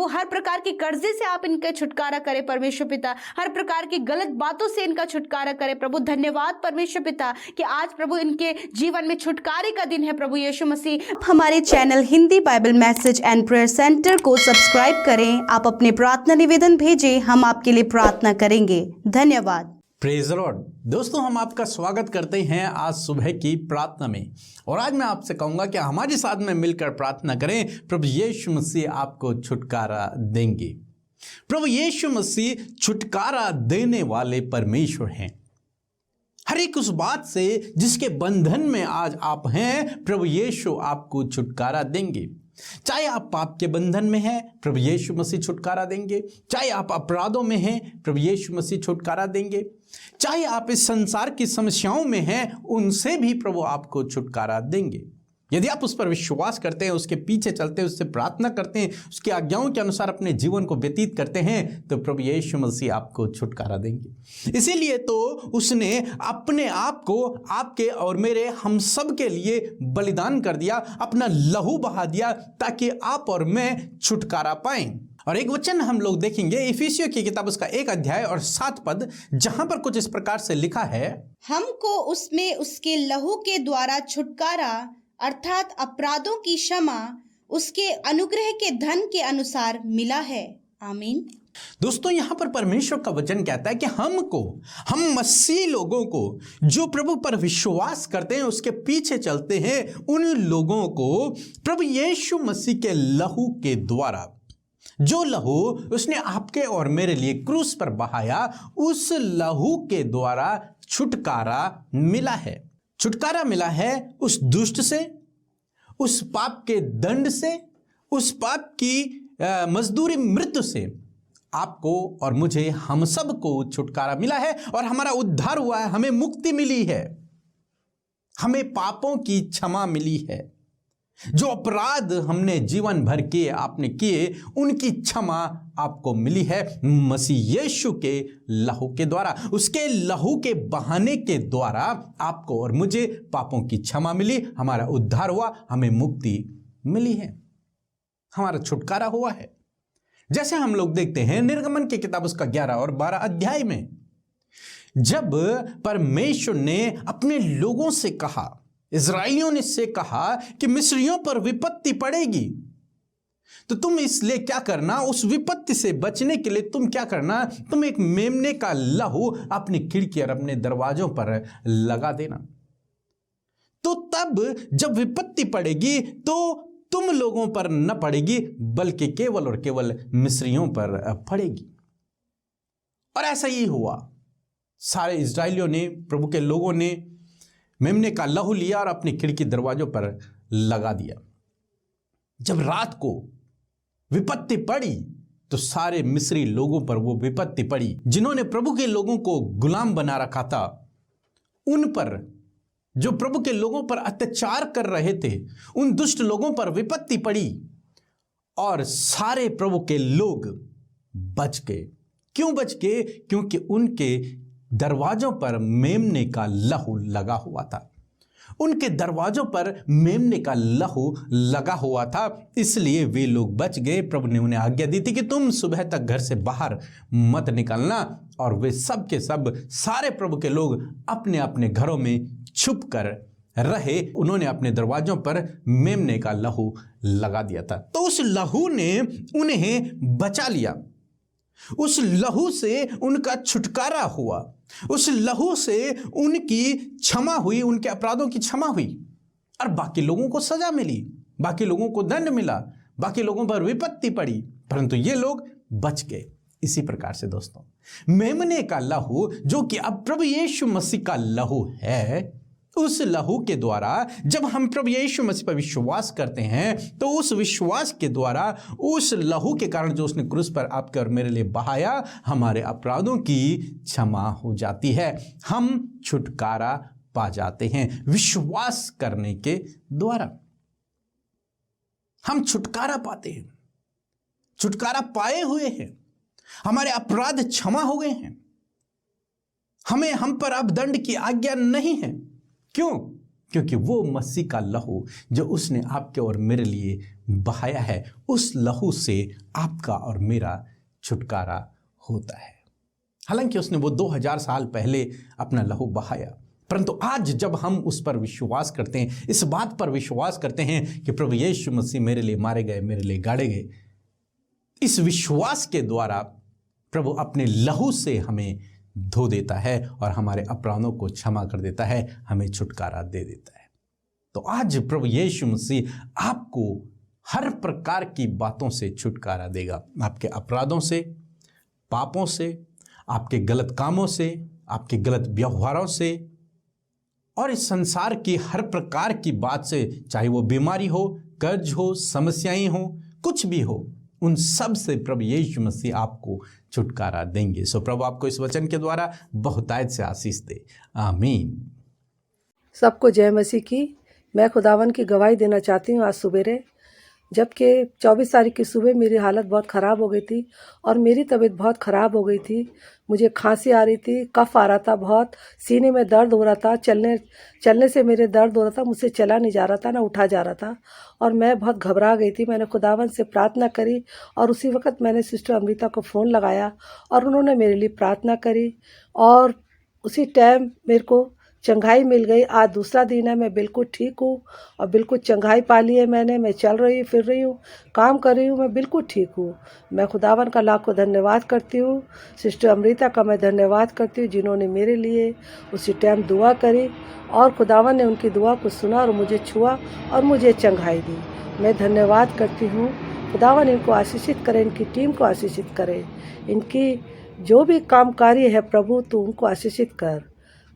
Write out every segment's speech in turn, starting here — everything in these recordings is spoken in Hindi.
वो हर प्रकार के कर्जे से आप इनका छुटकारा करें परमेश्वर पिता, हर प्रकार की गलत बातों से इनका छुटकारा करें प्रभु। धन्यवाद परमेश्वर पिता कि आज प्रभु इनके जीवन में छुटकारे का दिन है प्रभु यीशु मसीह। हमारे channel Hindi Bible message and prayer centre को सब्सक्राइब करें। आप अपने प्रार्थना निवेदन भेजें, हम आपके लिए प्रार्थना करेंगे। धन्यवाद। Praise the Lord. दोस्तों, हम आपका स्वागत करते हैं आज सुबह की प्रार्थना में। और आज मैं आपसे कहूंगा कि हमारे साथ में मिलकर प्रार्थना करें। प्रभु यीशु मसीह आपको छुटकारा देंगे। प्रभु यीशु मसीह छुटकारा देने वाले परमेश्वर हैं। हर एक उस बात से जिसके बंधन में आज आप हैं, प्रभु यीशु आपको छुटकारा देंगे। चाहे आप पाप के बंधन में हैं, प्रभु यीशु मसीह छुटकारा देंगे। चाहे आप अपराधों में हैं, प्रभु यीशु मसीह छुटकारा देंगे। चाहे आप इस संसार की समस्याओं में हैं, उनसे भी प्रभु आपको छुटकारा देंगे। यदि आप उस पर विश्वास करते हैं, उसके पीछे चलते हैं, उससे प्रार्थना करते हैं, उसकी आज्ञाओं के अनुसार अपने जीवन को व्यतीत करते हैं, तो प्रभु यीशु मसीह आपको छुटकारा देंगे। इसीलिए तो उसने अपने आप को आपके और मेरे हम सब के लिए बलिदान कर दिया, अपना लहू बहा दिया, ताकि आप और मैं छुटकारा पाएं। और एक वचन हम लोग देखेंगे इफिसियों की किताब उसका 1 अध्याय और 7 पद, जहां पर कुछ इस प्रकार से लिखा है, हमको उसमें उसके लहू के द्वारा छुटकारा अर्थात अपराधों की क्षमा उसके अनुग्रह के धन के अनुसार मिला है। आमीन। दोस्तों, यहां पर परमेश्वर का वचन कहता है कि हम मसीह लोगों को, जो प्रभु पर विश्वास करते हैं, उसके पीछे चलते हैं, उन लोगों को प्रभु यीशु मसीह के लहू के द्वारा, जो लहू उसने आपके और मेरे लिए क्रूस पर बहाया, उस लहू के द्वारा छुटकारा मिला है। छुटकारा मिला है उस दुष्ट से, उस पाप के दंड से, उस पाप की मजदूरी मृत्यु से। आपको और मुझे, हम सब को छुटकारा मिला है और हमारा उद्धार हुआ है। हमें मुक्ति मिली है, हमें पापों की क्षमा मिली है। जो अपराध हमने जीवन भर किए, आपने किए, उनकी क्षमा आपको मिली है मसीह यीशु के लहू के द्वारा। उसके लहू के बहाने के द्वारा आपको और मुझे पापों की क्षमा मिली, हमारा उद्धार हुआ, हमें मुक्ति मिली है, हमारा छुटकारा हुआ है। जैसे हम लोग देखते हैं निर्गमन की किताब उसका 11 और 12 अध्याय में, जब परमेश्वर ने अपने लोगों से कहा, इज़राइलियों ने से कहा कि मिस्रियों पर विपत्ति पड़ेगी, तो तुम इसलिए क्या करना, उस विपत्ति से बचने के लिए तुम क्या करना, तुम एक मेमने का लहू अपनी खिड़की और अपने दरवाजों पर लगा देना। तो तब जब विपत्ति पड़ेगी तो तुम लोगों पर न पड़ेगी, बल्कि केवल और केवल मिस्रियों पर पड़ेगी। और ऐसा ही हुआ। सारे इज़राइलियों ने, प्रभु के लोगों ने मेमने का लहू लिया और अपनी खिड़की दरवाजों पर लगा दिया। जब रात को विपत्ति पड़ी तो सारे मिस्री लोगों पर वो विपत्ति पड़ी, जिन्होंने प्रभु के लोगों को गुलाम बना रखा था। उन पर, जो प्रभु के लोगों पर अत्याचार कर रहे थे, उन दुष्ट लोगों पर विपत्ति पड़ी और सारे प्रभु के लोग बच गए। क्यों बच गए? क्योंकि उनके दरवाजों पर मेमने का लहू लगा हुआ था। उनके दरवाजों पर मेमने का लहू लगा हुआ था, इसलिए वे लोग बच गए। प्रभु ने उन्हें आज्ञा दी थी कि तुम सुबह तक घर से बाहर मत निकलना, और वे सब के सब, सारे प्रभु के लोग अपने अपने घरों में छुप कर रहे। उन्होंने अपने दरवाजों पर मेमने का लहू लगा दिया था। तो उस लहू ने उन्हें बचा लिया, उस लहू से उनका छुटकारा हुआ, उस लहू से उनकी क्षमा हुई, उनके अपराधों की क्षमा हुई, और बाकी लोगों को सजा मिली, बाकी लोगों को दंड मिला, बाकी लोगों पर विपत्ति पड़ी, परंतु ये लोग बच गए। इसी प्रकार से दोस्तों, मेमने का लहू, जो कि अब प्रभु यीशु मसीह का लहू है, उस लहू के द्वारा जब हम प्रभु यीशु मसीह पर विश्वास करते हैं, तो उस विश्वास के द्वारा, उस लहू के कारण जो उसने क्रूस पर आपके और मेरे लिए बहाया, हमारे अपराधों की क्षमा हो जाती है। हम छुटकारा पा जाते हैं विश्वास करने के द्वारा। हम छुटकारा पाते हैं, छुटकारा पाए हुए हैं, हमारे अपराध क्षमा हो गए हैं, हम पर अब दंड की आज्ञा नहीं है। क्यों? क्योंकि वो मसीह का लहू जो उसने आपके और मेरे लिए बहाया है, उस लहू से आपका और मेरा छुटकारा होता है। हालांकि उसने वो 2000 साल पहले अपना लहू बहाया, परंतु आज जब हम उस पर विश्वास करते हैं, इस बात पर विश्वास करते हैं कि प्रभु यीशु मसीह मेरे लिए मारे गए, मेरे लिए गाड़े गए, इस विश्वास के द्वारा प्रभु अपने लहू से हमें धो देता है और हमारे अपराधों को क्षमा कर देता है, हमें छुटकारा दे देता है। तो आज प्रभु यीशु मसीह आपको हर प्रकार की बातों से छुटकारा देगा, आपके अपराधों से, पापों से, आपके गलत कामों से, आपके गलत व्यवहारों से और इस संसार की हर प्रकार की बात से, चाहे वो बीमारी हो, कर्ज हो, समस्याएं हो, कुछ भी हो, उन सब से प्रभु यीशु मसीह आपको छुटकारा देंगे। सो प्रभु आपको इस वचन के द्वारा बहुतायत से आशीष दे। आमीन। सबको जय मसीह की। मैं खुदावन की गवाही देना चाहती हूँ आज सवेरे, जबकि 24 तारीख की सुबह मेरी हालत बहुत ख़राब हो गई थी और मेरी तबीयत बहुत ख़राब हो गई थी। मुझे खांसी आ रही थी, कफ आ रहा था, बहुत सीने में दर्द हो रहा था, चलने से मेरे दर्द हो रहा था, मुझसे चला नहीं जा रहा था, ना उठा जा रहा था और मैं बहुत घबरा गई थी। मैंने खुदावन से प्रार्थना करी और उसी वक्त मैंने सिस्टर अमृता को फ़ोन लगाया और उन्होंने मेरे लिए प्रार्थना करी और उसी टाइम मेरे को चंगाई मिल गई। आज दूसरा दिन है, मैं बिल्कुल ठीक हूँ और बिल्कुल चंगाई पा ली है मैंने। मैं चल रही हूँ, फिर रही हूँ, काम कर रही हूँ, मैं बिल्कुल ठीक हूँ। मैं खुदावन का लाखों धन्यवाद करती हूँ। सिस्टर अमृता का मैं धन्यवाद करती हूँ जिन्होंने मेरे लिए उसी टाइम दुआ करी और खुदावन ने उनकी दुआ को सुना और मुझे छुआ और मुझे चंगाई दी। मैं धन्यवाद करती हूँ। खुदावन इनको आशीषित करे, इनकी टीम को आशीषित करे, इनकी जो भी काम कार्य है प्रभु तू उनको आशीषित कर।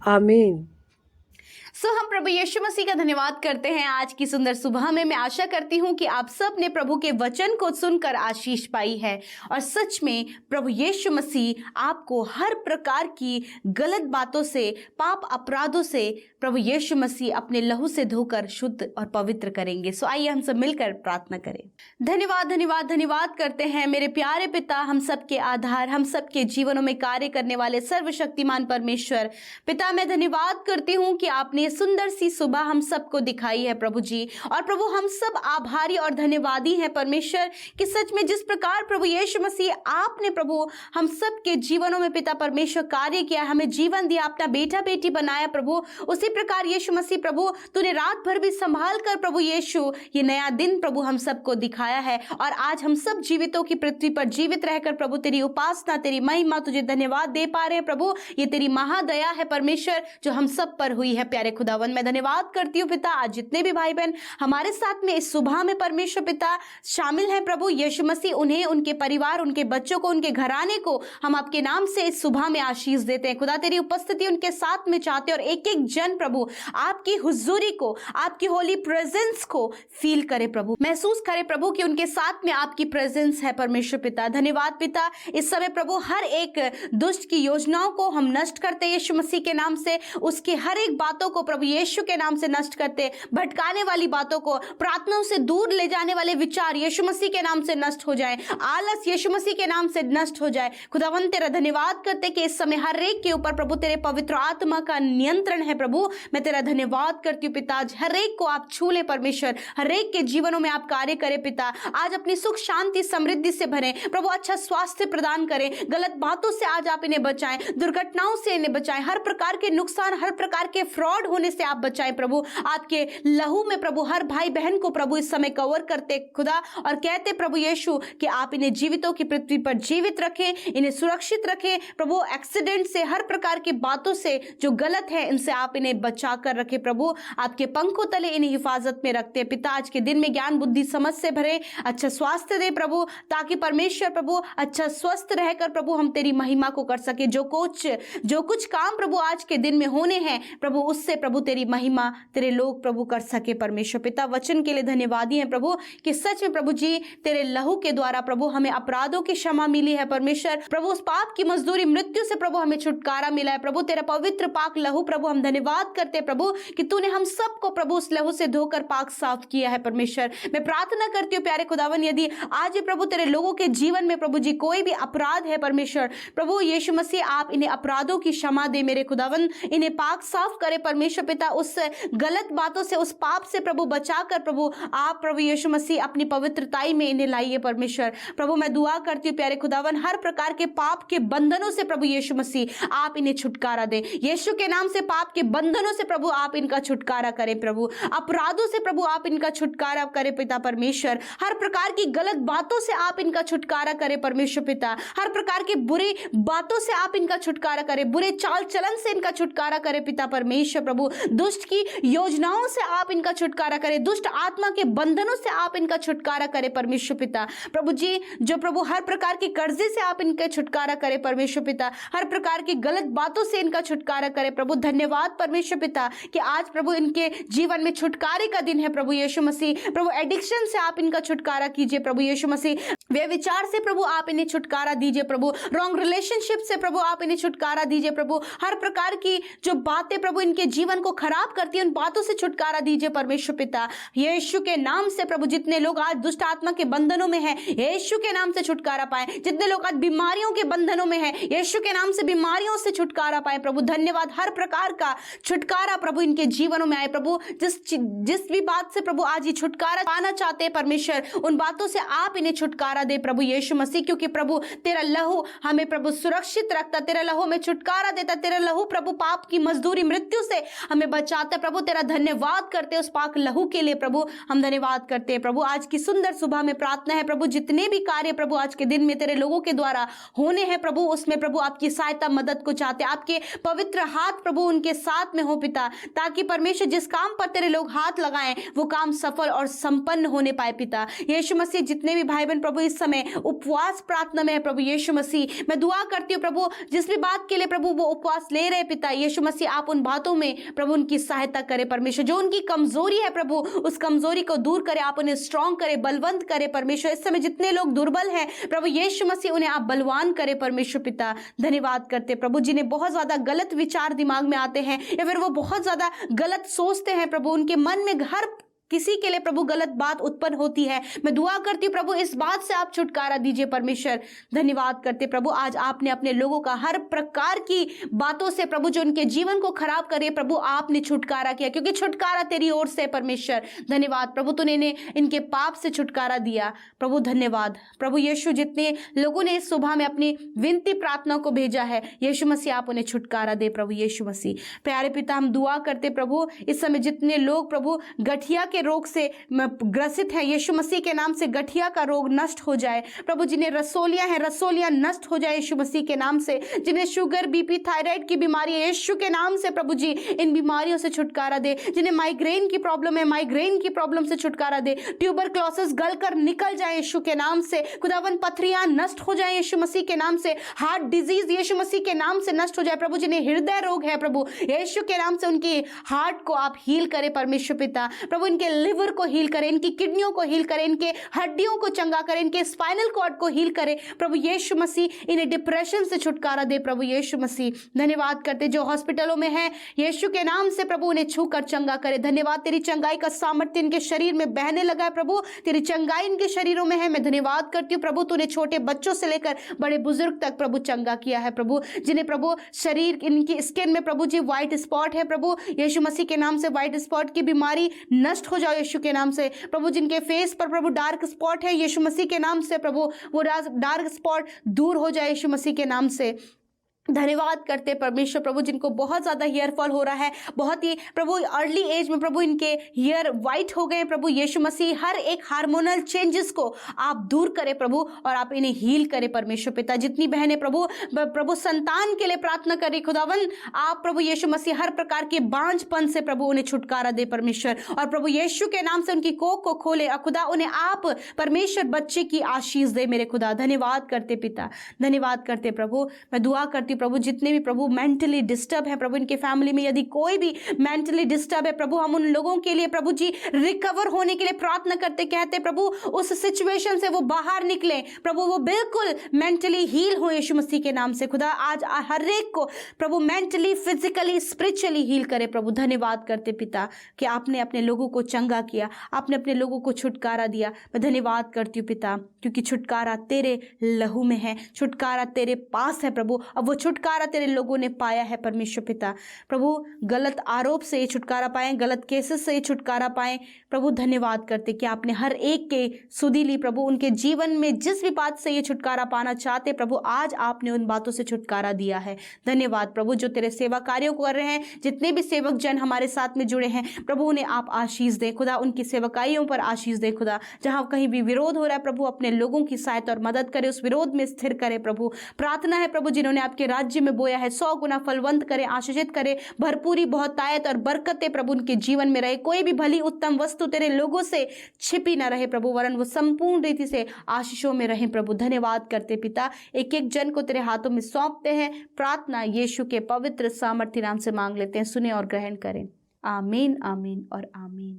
आमीन। हम प्रभु यीशु मसीह का धन्यवाद करते हैं आज की सुंदर सुबह में। मैं आशा करती हूँ कि आप सब ने प्रभु के वचन को सुनकर आशीष पाई है और सच में प्रभु यीशु मसीह आपको हर प्रकार की गलत बातों से, पाप अपराधों से प्रभु यीशु मसीह अपने लहू से धोकर शुद्ध और पवित्र करेंगे। सो आइए हम सब मिलकर प्रार्थना करें। धन्यवाद धन्यवाद धन्यवाद करते हैं मेरे प्यारे पिता, हम सबके आधार, हम सबके जीवनों में कार्य करने वाले सर्वशक्तिमान परमेश्वर पिता, मैं धन्यवाद करती हूँ कि आपने सुंदर सी सुबह हम सबको दिखाई है प्रभु जी। और प्रभु हम सब आभारी और धन्यवादी हैं परमेश्वर कि सच में जिस प्रकार प्रभु यीशु मसीह आपने प्रभु हम सब के जीवनों में पिता परमेश्वर कार्य किया, हमें जीवन दिया, अपना बेटा बेटी बनाया प्रभु, उसी प्रकार यीशु मसीह प्रभु तूने रात भर भी संभाल कर प्रभु यीशु ये नया दिन प्रभु हम सबको दिखाया है और आज हम सब जीवितों की पृथ्वी पर जीवित रहकर प्रभु तेरी उपासना, तेरी महिमा, तुझे धन्यवाद दे पा रहे हैं प्रभु। ये तेरी महादया है परमेश्वर जो हम सब पर हुई है। प्यारे खुदावन मैं धन्यवाद करती हूँ पिता, आज जितने भी भाई बहन हमारे साथ में इस सुबह में परमेश्वर पिता शामिल हैं प्रभु यीशु मसीह, उन्हें, उनके परिवार, उनके बच्चों को, उनके घराने को हम आपके नाम से इस सुबह में आशीष देते हैं। खुदा तेरी उपस्थिति उनके साथ में चाहते हैं और एक एक जन प्रभु आपकी हुजूरी को, आपकी होली प्रेजेंस को फील करे प्रभु, महसूस करे प्रभु कि उनके साथ में आपकी प्रेजेंस है परमेश्वर पिता। धन्यवाद पिता, इस समय प्रभु हर एक दुष्ट की योजनाओं को हम नष्ट करते यीशु मसीह के नाम से, उसके हर एक बातों को प्रभु यीशु के नाम से नष्ट करते, भटकाने वाली बातों को, प्रार्थनाओं से दूर ले जाने वाले विचार यीशु मसीह के नाम से नष्ट हो जाए, आलस यीशु मसीह के नाम से नष्ट हो जाए। खुदावन तेरा धन्यवाद करते कि इस समय हर एक के ऊपर प्रभु तेरे पवित्र आत्मा का नियंत्रण है प्रभु। मैं तेरा धन्यवाद करती हूँ पिता, आज हर एक को आप छू ले परमेश्वर, हर एक के जीवनों में आप कार्य करें पिता, आज अपनी सुख शांति समृद्धि से भरे प्रभु, अच्छा स्वास्थ्य प्रदान करें, गलत बातों से आज आप इन्हें बचाएं, दुर्घटनाओं से इन्हें बचाएं, हर प्रकार के नुकसान, हर प्रकार के फ्रॉड होने से आप बचाएं प्रभु। आपके लहू में प्रभु हर भाई बहन को प्रभु इस समय कवर करते खुदा और कहते प्रभु यीशु कि आप इन्हें जीवितों की पृथ्वी पर जीवित रखें, इन्हें सुरक्षित रखें प्रभु, एक्सीडेंट से, हर प्रकार की बातों से जो गलत है इनसे आप इन्हें बचा कर रखें प्रभु, आपके पंखों तले इन्हें हिफाजत में रखते हैं पिता। आज के दिन में ज्ञान बुद्धि समझ से भरे, अच्छा स्वास्थ्य दे प्रभु, ताकि परमेश्वर प्रभु अच्छा स्वस्थ रहकर प्रभु हम तेरी महिमा को कर सके। जो कुछ काम प्रभु आज के दिन में होने हैं प्रभु, उससे प्रभु तेरी महिमा तेरे लोग प्रभु कर सके परमेश्वर पिता। वचन के लिए धन्यवादी हैं प्रभु कि सच में प्रभु जी तेरे लहू के द्वारा प्रभु हमें अपराधों की क्षमा मिली है परमेश्वर प्रभु, उस पाप की मजदूरी मृत्यु से प्रभु हमें छुटकारा मिला है प्रभु। तेरा पवित्र पाक लहू प्रभु हम धन्यवाद करते हैं प्रभु कि तूने हम सबको प्रभु उस लहू से धोकर पाक साफ किया है परमेश्वर। मैं प्रार्थना करती हूँ प्यारे खुदावन, यदि आज भी प्रभु तेरे लोगों के जीवन में प्रभु जी कोई भी अपराध है परमेश्वर प्रभु यीशु मसीह, आप इन्हें अपराधों की क्षमा दे मेरे खुदावन, इन्हें पाक साफ करे परमेश्वर परमेश्वर पिता उस गलत बातों से, उस पाप से प्रभु बचाकर प्रभु आप प्रभु यीशु मसीह अपनी पवित्रताई में इन्हें लाइए परमेश्वर। प्रभु मैं दुआ करती हूँ प्यारे खुदावन, हर प्रकार के पाप के बंधनों से प्रभु यीशु मसीह आप इन्हें छुटकारा दें। यीशु के नाम से पाप के बंधनों से प्रभु आप इनका छुटकारा करें प्रभु, अपराधों से प्रभु आप इनका छुटकारा करें पिता परमेश्वर, हर प्रकार की गलत बातों से आप इनका छुटकारा करें परमेश्वर पिता, हर प्रकार की बुरी बातों से आप इनका छुटकारा करें, बुरे चाल चलन से इनका छुटकारा करें पिता परमेश्वर प्रभु, दुष्ट की योजनाओं से आप इनका छुटकारा करें, दुष्ट आत्मा के बंधनों से आप इनका छुटकारा करें परमेश्वर पिता प्रभु जी। जो प्रभु हर प्रकार के कर्जे से आप इनका छुटकारा करें परमेश्वर पिता, हर प्रकार की गलत बातों से इनका छुटकारा करें प्रभु। धन्यवाद परमेश्वर पिता कि आज प्रभु इनके जीवन में छुटकारे का दिन है प्रभु यीशु मसीह। प्रभु एडिक्शन से आप इनका छुटकारा कीजिए प्रभु यीशु मसीह, वे विचार से प्रभु आप इन्हें छुटकारा दीजिए प्रभु, रॉन्ग रिलेशनशिप से प्रभु आप इन्हें छुटकारा दीजिए प्रभु, हर प्रकार की जो बातें प्रभु इनके जीवन को खराब करती है उन बातों से छुटकारा दीजिए परमेश्वर पिता। यीशु के नाम से प्रभु जितने लोग आज दुष्ट आत्मा के बंधनों में हैं, यीशु के नाम से छुटकारा पाए। जितने लोग आज बीमारियों के बंधनों में हैं, यीशु के नाम से बीमारियों से छुटकारा पाए प्रभु। धन्यवाद, हर प्रकार का छुटकारा प्रभु इनके जीवनों में आए प्रभु। जिस भी बात से प्रभु आज ये छुटकारा पाना चाहते हैं परमेश्वर, उन बातों से आप इन्हें छुटकारा दे प्रभु यीशु मसीह, क्योंकि प्रभु तेरा लहू हमें प्रभु सुरक्षित रखता, तेरा लहू में छुटकारा देता, तेरा लहू प्रभु पाप की मजदूरी मृत्यु से हमें बचाता प्रभु। तेरा धन्यवाद करते उस पाक लहू के लिए प्रभु, हम धन्यवाद करते हैं प्रभु। आज की सुंदर सुबह में प्रार्थना है प्रभु, जितने भी कार्य प्रभु आज के दिन में तेरे लोगों के द्वारा होने हैं प्रभु, उसमें प्रभु आपकी सहायता मदद को चाहते, आपके पवित्र हाथ प्रभु उनके साथ में हो पिता, ताकि परमेश्वर जिस काम पर तेरे लोग हाथ लगाएं वो काम सफल और संपन्न होने पाए पिता यीशु मसीह। जितने भी भाई बहन प्रभु इस समय उपवास प्रार्थना में है प्रभु यीशु मसीह, मैं दुआ करती हूँ प्रभु जिस भी बात के लिए प्रभु वो उपवास ले रहे पिता यीशु मसीह, आप उन बातों में प्रभु उनकी सहायता करें परमेश्वर। जो उनकी कमजोरी है प्रभु उस कमजोरी को दूर करें, आप उन्हें स्ट्रांग करें, बलवंत करें परमेश्वर। इस समय जितने लोग दुर्बल हैं प्रभु यीशु मसीह, उन्हें आप बलवान करें परमेश्वर पिता। धन्यवाद करते प्रभु, जिन्हें बहुत ज्यादा गलत विचार दिमाग में आते हैं या फिर वो बहुत ज्यादा गलत सोचते हैं प्रभु, उनके मन में हर किसी के लिए प्रभु गलत बात उत्पन्न होती है, मैं दुआ करती हूँ प्रभु इस बात से आप छुटकारा दीजिए परमेश्वर। धन्यवाद करते प्रभु, आज आपने अपने लोगों का हर प्रकार की बातों से प्रभु जो उनके जीवन को खराब करे प्रभु आपने छुटकारा किया, क्योंकि छुटकारा तेरी ओर से परमेश्वर। धन्यवाद प्रभु, तूने इनके पाप से छुटकारा दिया प्रभु। धन्यवाद प्रभु यीशु, जितने लोगों ने इस सुबह में अपनी विनती प्रार्थना को भेजा है यीशु मसीह, आप उन्हें छुटकारा दे प्रभु यीशु मसीह। प्यारे पिता, हम दुआ करते प्रभु इस समय जितने लोग प्रभु गठिया के रोग से ग्रसित हैं, यीशु मसीह के नाम से गठिया का रोग नष्ट हो जाए प्रभु। जिन्हें रसोलियां हैं रसोलियां नष्ट हो जाए यीशु मसीह के नाम से। जिन्हें शुगर बीपी थायराइड की बीमारी है यीशु के नाम से प्रभु जी इन बीमारियों से छुटकारा दे। जिन्हें माइग्रेन की प्रॉब्लम है माइग्रेन की प्रॉब्लम से छुटकारा दे। ट्यूबरक्लोसिस गलकर निकल जाए यीशु के नाम से। खुदावन पथरियां नष्ट हो जाए यीशु मसीह के नाम से। हार्ट डिजीज यीशु मसीह के नाम से नष्ट हो जाए प्रभु। जिन्हें हृदय रोग है प्रभु यीशु के नाम से उनकी हार्ट को आप हील करें परमेश्वर पिता प्रभु। इनके लिवर को हील करें, इनकी किडनियों को हील करें, इनके हड्डियों को चंगा करें, इनके स्पाइनल कॉर्ड को हील करें प्रभु यीशु मसीह। इन्हें डिप्रेशन से छुटकारा दे प्रभु यीशु मसीह। धन्यवाद करते जो हॉस्पिटलों में हैं यीशु के नाम से प्रभु उन्हें छूकर चंगा करे। धन्यवाद, तेरी चंगाई का सामर्थ्य इनके शरीर में बहने लगा है प्रभु। तेरी चंगाई इनके शरीरों में है। मैं धन्यवाद करती हूँ प्रभु, तूने छोटे बच्चों से लेकर बड़े बुजुर्ग तक प्रभु चंगा किया है प्रभु। जिन्हें प्रभु शरीर इनकी स्किन में प्रभु जी व्हाइट स्पॉट है प्रभु यीशु मसीह के नाम से व्हाइट स्पॉट की बीमारी नष्ट हो जाओ यीशु के नाम से प्रभु। जिनके फेस पर प्रभु डार्क स्पॉट है यीशु मसीह के नाम से प्रभु वो डार्क स्पॉट दूर हो जाए यीशु मसीह के नाम से। धन्यवाद करते परमेश्वर प्रभु, जिनको बहुत ज़्यादा हेयर फॉल हो रहा है, बहुत ही प्रभु अर्ली एज में प्रभु इनके हेयर वाइट हो गए प्रभु यीशु मसीह। हर एक हार्मोनल चेंजेस को आप दूर करें प्रभु और आप इन्हें हील करें परमेश्वर पिता। जितनी बहनें प्रभु संतान के लिए प्रार्थना करें खुदावन, आप प्रभु यीशु मसीह हर प्रकार के बांझपन से प्रभु उन्हें छुटकारा दे परमेश्वर। और प्रभु यीशु के नाम से उनकी कोख को खोले खुदा, उन्हें आप परमेश्वर बच्चे की आशीष दे मेरे खुदा। धन्यवाद करते पिता, धन्यवाद करते प्रभु। मैं दुआ करती प्रभु जितने भी प्रभु मेंटली डिस्टर्ब है प्रभु, इनके फैमिली में यदि कोई भी मेंटली डिस्टर्ब है प्रभु, हम उन लोगों के लिए प्रभु जी रिकवर होने के लिए प्रार्थना करते, कहते प्रभु उस सिचुएशन से वो बाहर निकले प्रभु, वो बिल्कुल मेंटली हील हो यीशु मसीह के नाम से खुदा। आज हर एक को प्रभु मेंटली फिजिकली स्पिरिचुअली हील करे प्रभु। धन्यवाद करते पिता कि आपने अपने लोगों को चंगा किया, आपने अपने लोगों को छुटकारा दिया। मैं धन्यवाद करती हूँ पिता, क्योंकि छुटकारा तेरे लहू में है, छुटकारा तेरे पास है प्रभु। अब वो छुटकारा तेरे लोगों ने पाया है परमेश्वर पिता। प्रभु गलत आरोप से ये छुटकारा पाए, गलत केसेस से ये छुटकारा पाए। प्रभु धन्यवाद करते कि आपने हर एक के सुधि ली प्रभु, उनके जीवन में जिस भी बात से ये छुटकारा पाना चाहते प्रभु, आज आपने उन बातों से छुटकारा दिया है। धन्यवाद प्रभु, जो तेरे सेवा कार्यों को कर रहे हैं, जितने भी सेवक जन हमारे साथ में जुड़े हैं प्रभु, उन्हें आप आशीष दे खुदा, उनकी सेवकाइयों पर आशीष दे खुदा। जहां कहीं भी विरोध हो रहा है प्रभु, अपने लोगों की सहायता और मदद करे, उस विरोध में स्थिर करे प्रभु। प्रार्थना है प्रभु, जिन्होंने आपके राज्य में बोया है 100 गुना फलवंत करे, आशीषित करे, भरपूरी बहुतायत और बरकतें प्रभु उनके जीवन में रहे। कोई भी भली उत्तम वस्तु तेरे लोगों से छिपी ना रहे प्रभु, वरन वो संपूर्ण रीति से आशीषों में रहे प्रभु। धन्यवाद करते पिता, एक एक जन को तेरे हाथों में सौंपते हैं। प्रार्थना यीशु के पवित्र सामर्थ्य नाम से मांग लेते हैं, सुने और ग्रहण करें। आमीन, आमीन और आमीन।